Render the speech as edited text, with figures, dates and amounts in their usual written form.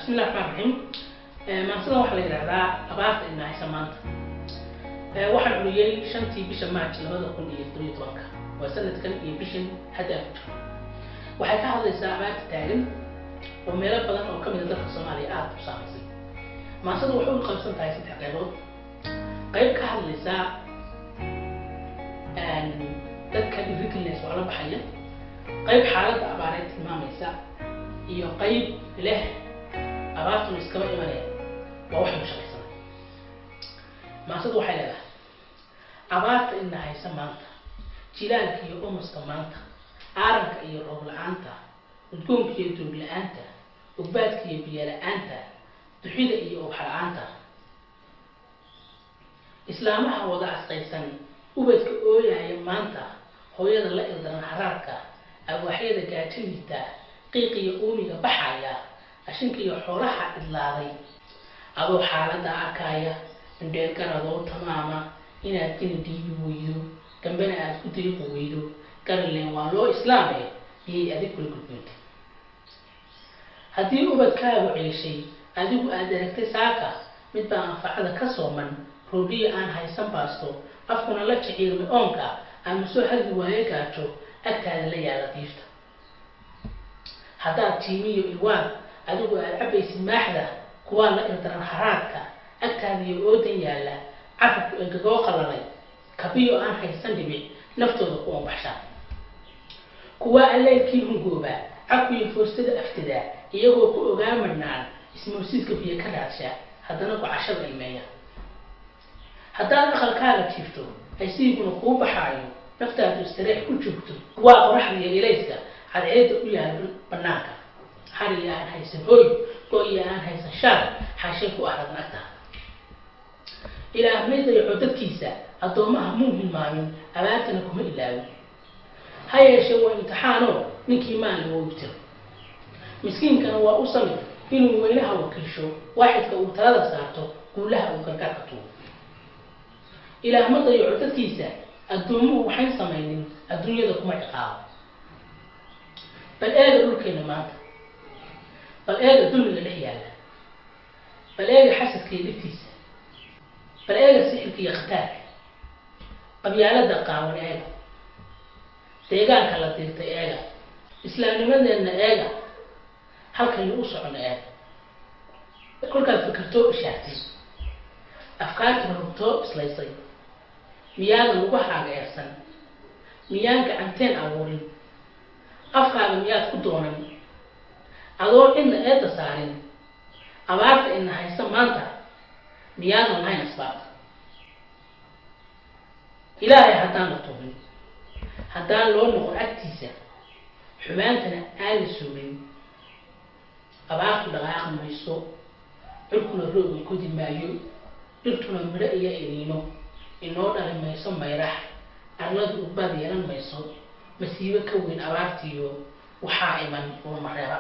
بسم الله الرحمن الرحيم. ما صدق واحد يقرأ أبعث إن عيسى مانت. واحد عليي شنتي بيشن ماتش لهذا كل يدري طبعا. وسنة كان يبيشن هدف. واحد كهذا الساعات تعلم وميلا بدن أو كم يدرك الصومالي بصامسي. ما صدق وحول خمسة تعيسى تحقيقه. قريب كهذا الساعة أن تذكر يذكر الناس وعلى بحية. قريب حالة أبعاد المام الساعة. iyo qayb leh abaartu iska imanaya waa wax mushaqaysan maasad waxay leedahay abaarta in haysa maanta jilaalka iyo umuska maanta aaranka iyo roob la'aanta udgoonka iyo doob la'aanta ubaadka iyo biyo la'aanta duxida iyo ubax la'aanta islaamaha wada asqaysan ubadka ooyaya maanta hooyada la ildaran xaraarka awaaxyada gaajinta qiiqiyo uumiga baxaya ashinkiyo xoolaha idlaaday adoo xaalada arkaya indheel garadoo tamaama inaad kala dhiibi weydo gambana aad ku deeqi weydo garanleen waa loo islaamay iyay adig kula gudbinta haddii ubadkaagu ceeshay adigu aad aragtay saaka mid baa anfacada ka sooman roobiya aan haysan baasto afkuna la jiciirmay oonka ama soo hadli waaye gaajo agtaada la yaala diifta haddaad tiimiyo ilwaan adigu aad cabaysid maaxda kuwaa la ildaran haraadka agtaadiyo oodan yaalla carabku engagoo qalalay kabiyo aan haysan dhibic naftooda ku anbaxshaan kuwaa alleelkii hungooba cakuyo foostada aftida iyagoo ku ogaa marnaan ismoosiiska biyo ka raadsha haddana ku cashada ilmeeya haddaad aqalkaaga jiifto ay siiguna kuu baxaayo naftaadu istariix ku joogto kuwaa qoraxda iyo ilayska عادة ويا بناك حري أنا هيسن هوي قوي أنا هيسن شار حاشيك وأحد نكتة إلى ماذا يعود كيسة الضوء مهم ماين أباتنكم إلاوي هيا شو امتحانه من كيمان ويبتر مسكين كان هو أصلي إنه وينها وكل شو واحد كوتر ساعته كلها وكركته إلى ماذا يعود كيسة الضوء وحين سمين الدنيا ذكما عقاب بل دول كينا مات بل دول اللي حياله بل حسد كي لفتيس بل سحر كي يختار قبيالة دقا ون ديغان كلا ديرتا إسلام نمدنا إيغا هل كان يوصعنا كل كان فكرتو إشارتي أفكار تنربطو بسلايسي ميانا لغوحا غيرسان ميانك عنتين أولين afkaaga miyaad ku doonan adoo inna eeda saarin abaarta inna haysa maanta miyaadan lahayn asbaab ilaahay haddaan la tuubin haddaan loo noqon agtiisa xumaantana aan la suugin abaartu dhaqaaqi mayso cirkuna rooga kodi maayo dhirtuna midho iyo iniino inoo dhali mayso mayrax arladu ubbaad yeelan mayso masiibo ka weyn abaartiyo waxaa iman oo mareeba